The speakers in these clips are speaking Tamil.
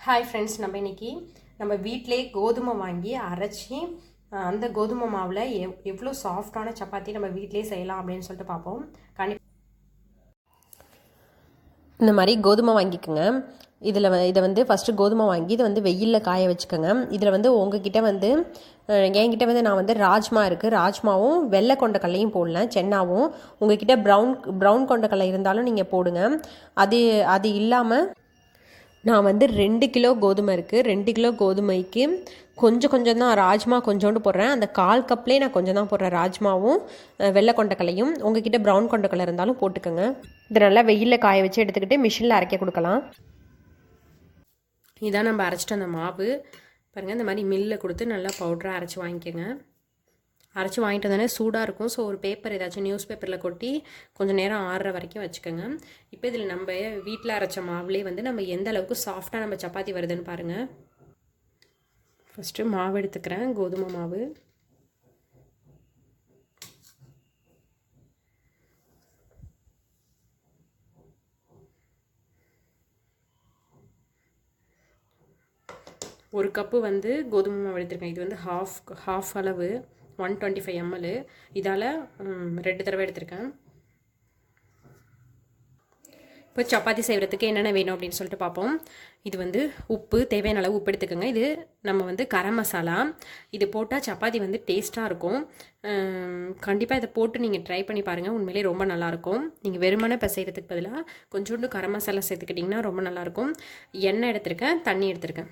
ஹாய் ஃப்ரெண்ட்ஸ், நம்ம வீட்டிலே கோதுமை வாங்கி அரைச்சி அந்த கோதுமை மாவில் எவ்வளோ சாஃப்டான சப்பாத்தி நம்ம வீட்டிலே செய்யலாம் அப்படின்னு சொல்லிட்டு பார்ப்போம். இந்த மாதிரி கோதுமை வாங்கிக்கோங்க. இதை வந்து ஃபஸ்ட்டு கோதுமை வாங்கி இதை வந்து வெயிலில் காய வச்சுக்கோங்க. இதில் உங்ககிட்ட என்கிட்ட நான் ராஜ்மா இருக்குது. ராஜ்மாவும் வெள்ளை கொண்டக்கல்லையும் போடலாம், சென்னாவும். உங்ககிட்ட ப்ரௌன் கொண்டக்கல்லை இருந்தாலும் நீங்கள் போடுங்க. அது இல்லாமல் நான் 2 கிலோ கோதுமை இருக்குது. 2 கிலோ கோதுமைக்கு கொஞ்சம் தான் ராஜ்மா கொஞ்சோண்டு போடுறேன். அந்த 1/4 கப்லேயே நான் கொஞ்சம் தான் போடுறேன், ராஜ்மாவும் வெள்ளை கொண்டக்கல்லையும். உங்ககிட்ட ப்ரௌன் கொண்டக்கல்லை இருந்தாலும் போட்டுக்கோங்க. இதை நல்லா வெயிலில் காய வச்சு எடுத்துக்கிட்டு மிஷினில் அரைக்க கொடுக்கலாம். இதான் நம்ம அரைச்சிட்டு அந்த மாவு பாருங்கள். இந்த மாதிரி மில்லில் கொடுத்து நல்லா பவுடராக அரைச்சி வாங்கிக்கோங்க. அரைச்சி வாங்கிட்டு வந்தோடனே சூடாக இருக்கும். ஸோ ஒரு பேப்பர், ஏதாச்சும் நியூஸ் பேப்பரில் கொட்டி கொஞ்சம் நேரம் ஆறுற வரைக்கும் வச்சுக்கோங்க. இப்போ இதில் நம்ம வீட்டில் அரைச்ச மாவுலேயே நம்ம எந்த அளவுக்கு சாஃப்டாக நம்ம சப்பாத்தி வருதுன்னு பாருங்கள். ஃபஸ்ட்டு மாவு எடுத்துக்கிறேன், கோதுமை மாவு. ஒரு கப்பு கோதுமை மாவு எடுத்துருக்கேன். இது ஹாஃப் அளவு 125 ml. இதால் 2 தடவை எடுத்திருக்கேன். இப்போ சப்பாத்தி செய்கிறதுக்கு என்னென்ன வேணும் அப்படின்னு சொல்லிட்டு பார்ப்போம். இது உப்பு, தேவையான அளவு உப்பு எடுத்துக்கோங்க. இது நம்ம கரம் மசாலா. இது போட்டால் சப்பாத்தி டேஸ்ட்டாக இருக்கும். கண்டிப்பாக இதை போட்டு நீங்கள் ட்ரை பண்ணி பாருங்கள். உண்மையிலே ரொம்ப நல்லாயிருக்கும். நீங்கள் வெறுமனே செய்கிறதுக்கு பதிலாக கொஞ்சோண்டு கரம் மசாலா சேர்த்துக்கிட்டிங்கன்னா ரொம்ப நல்லாயிருக்கும். எண்ணெய் எடுத்திருக்கேன், தண்ணி எடுத்திருக்கேன்.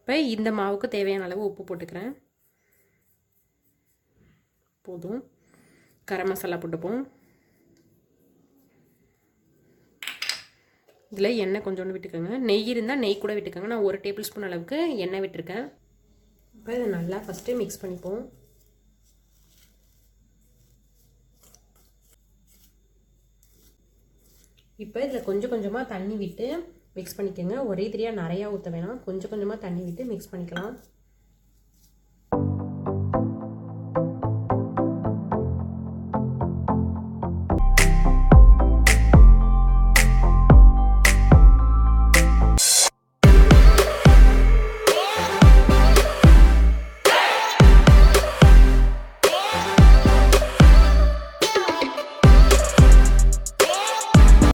இப்போ இந்த மாவுக்கு தேவையான அளவு உப்பு போட்டுக்கிறேன். போதும். கரம் மசாலா போட்டுப்போம். இதில் எண்ணெய் கொஞ்சோண்டு விட்டுக்கோங்க. நெய் இருந்தால் நெய் கூட விட்டுக்கோங்க. நான் 1 டேபிள் ஸ்பூன் அளவுக்கு எண்ணெய் விட்டுருக்கேன். இப்போ இதை நல்லா ஃபஸ்ட்டு மிக்ஸ் பண்ணிப்போம். இப்போ இதில் கொஞ்சமாக தண்ணி விட்டு மிக்ஸ் பண்ணிக்கோங்க. ஒரே தெரியாக நிறையா ஊற்ற வேணாம், கொஞ்சமாக தண்ணி விட்டு மிக்ஸ் பண்ணிக்கலாம்.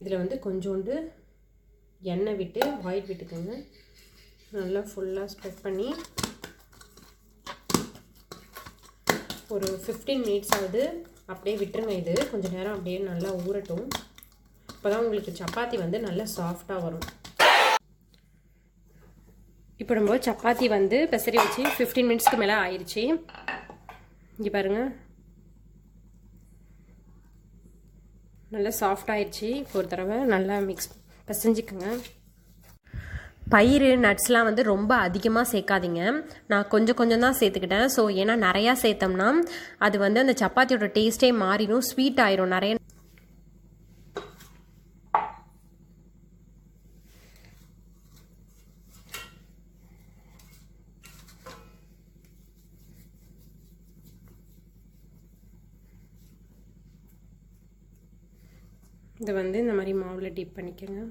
இதில் கொஞ்சோண்டு எண்ணெய் விட்டு ஆயில் விட்டுக்கோங்க. நல்லா ஃபுல்லாக ஸ்ப்ரெட் பண்ணி ஒரு 15 மினிட்ஸ் ஆகுது அப்படியே விட்டுருங்க. இது கொஞ்சம் நேரம் அப்படியே நல்லா ஊறட்டும். அப்போ தான் உங்களுக்கு சப்பாத்தி நல்லா சாஃப்டாக வரும். இப்போ நம்ம சப்பாத்தி பெசரி வச்சு 15 மினிட்ஸ்க்கு மேலே ஆயிடுச்சு. இங்கே பாருங்கள், நல்லா சாஃப்ட் ஆயிடுச்சு. ஒரு தடவை நல்லா பிசைஞ்சிக்கோங்க. பயிறு நட்ஸ்லாம் ரொம்ப அதிகமாக சேர்க்காதீங்க. நான் கொஞ்சம் தான் சேர்த்துக்கிட்டேன். ஸோ ஏன்னா நிறையா சேர்த்தோம்னா அது அந்த சப்பாத்தியோட டேஸ்ட்டே மாறிடும், ஸ்வீட் ஆயிரும். நிறைய இதை இந்த மாதிரி மாவில் டிப் பண்ணிக்கோங்க.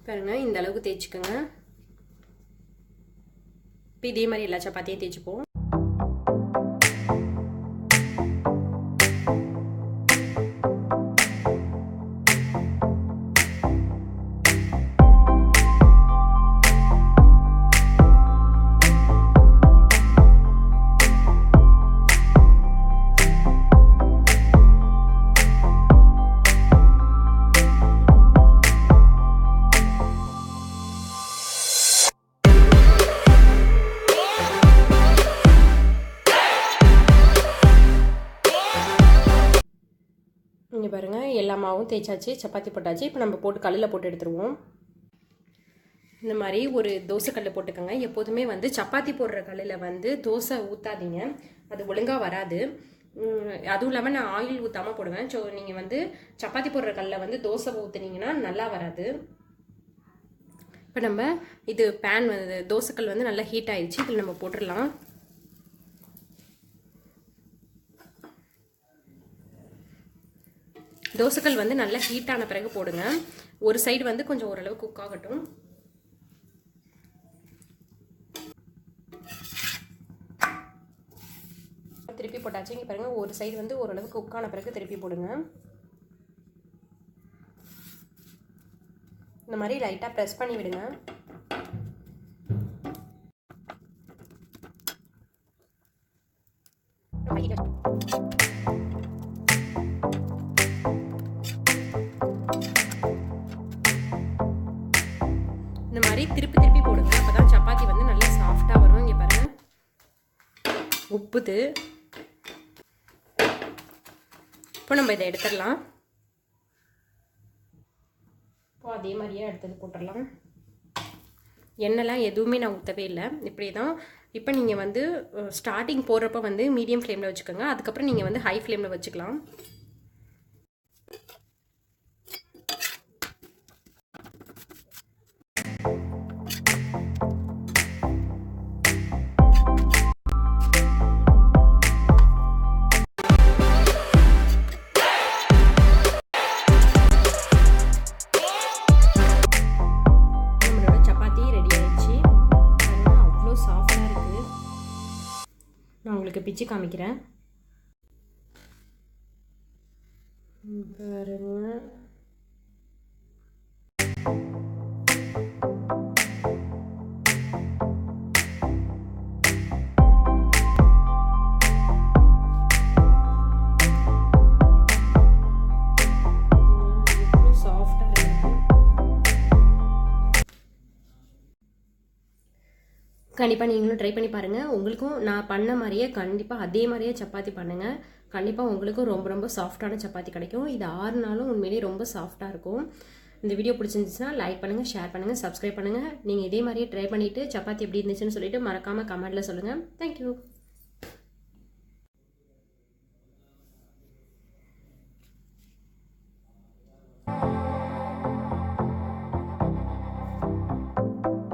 பாருங்க, இந்த அளவுக்கு தேய்ச்சிக்கோங்க. இப்போ இதே மாதிரி எல்லா சப்பாத்தியும் தேய்ச்சிப்போம். இங்கே பாருங்கள், எல்லா மாவும் தேய்ச்சாச்சு, சப்பாத்தி போட்டாச்சு. இப்போ நம்ம போட்டு கல்லில் போட்டு எடுத்துருவோம். இந்த மாதிரி ஒரு தோசைக்கல் போட்டுக்கோங்க. எப்போதுமே சப்பாத்தி போடுற கல்லில் தோசை ஊற்றாதீங்க, அது ஒழுங்காக வராது. அதுவும் இல்லாமல் நான் ஆயில் ஊற்றாமல் போடுவேன். ஸோ நீங்கள் வந்து சப்பாத்தி போடுற கல்லில் வந்து தோசை ஊற்றுனீங்கன்னா நல்லா வராது. இப்போ நம்ம இது பேன் வந்து தோசைக்கல் வந்து நல்லா ஹீட் ஆயிடுச்சு. இதில் நம்ம போட்டுடலாம். தோசைக்கல் வந்து நல்லா ஹீட் ஆன பிறகு போடுங்க. ஒரு சைடு வந்து கொஞ்சம் ஓரளவு குக் ஆகட்டும். திருப்பி போட்டாச்சு. இங்கே பாருங்கள், ஒரு சைடு வந்து ஓரளவு குக் ஆன பிறகு திருப்பி போடுங்க. இந்த மாதிரி லைட்டாக ப்ரெஸ் பண்ணி விடுங்க. இந்த மாதிரி திருப்பி திருப்பி போடுங்க. அப்போ தான் சப்பாத்தி வந்து நல்லா சாஃப்டாக வரும். இங்கே பாருங்கள், உப்புது. இப்போ நம்ம இதை எடுத்துடலாம். இப்போ அதே மாதிரியே எடுத்தது போட்டுடலாம். எண்ணெய்லாம் எதுவுமே நான் ஊற்றவே இல்லை. இப்படி தான். இப்போ நீங்கள் வந்து ஸ்டார்டிங் போடுறப்ப வந்து மீடியம் ஃப்ளேமில் வச்சுக்கோங்க. அதுக்கப்புறம் நீங்கள் வந்து ஹை ஃப்ளேமில் வச்சுக்கலாம். நான் உங்களுக்கு பிச்சு காமிக்கிறேன் பாருங்க. கண்டிப்பாக நீங்களும் ட்ரை பண்ணி பாருங்கள். உங்களுக்கும் நான் பண்ண மாதிரியே கண்டிப்பாக அதே மாதிரியே சப்பாத்தி பண்ணுங்கள். கண்டிப்பாக உங்களுக்கும் ரொம்ப ரொம்ப சாஃப்டான சப்பாத்தி கிடைக்கும். இது 6 நாளும் உண்மையிலேயே ரொம்ப சாஃப்டாக இருக்கும். இந்த வீடியோ பிடிச்சிருந்துச்சுன்னா லைக் பண்ணுங்கள், ஷேர் பண்ணுங்கள், சப்ஸ்கிரைப் பண்ணுங்கள். நீங்கள் இதே மாதிரியே ட்ரை பண்ணிவிட்டு சப்பாத்தி எப்படி இருந்துச்சுன்னு சொல்லிவிட்டு மறக்காமல் கமெண்ட்டில் சொல்லுங்கள். தேங்க்யூ.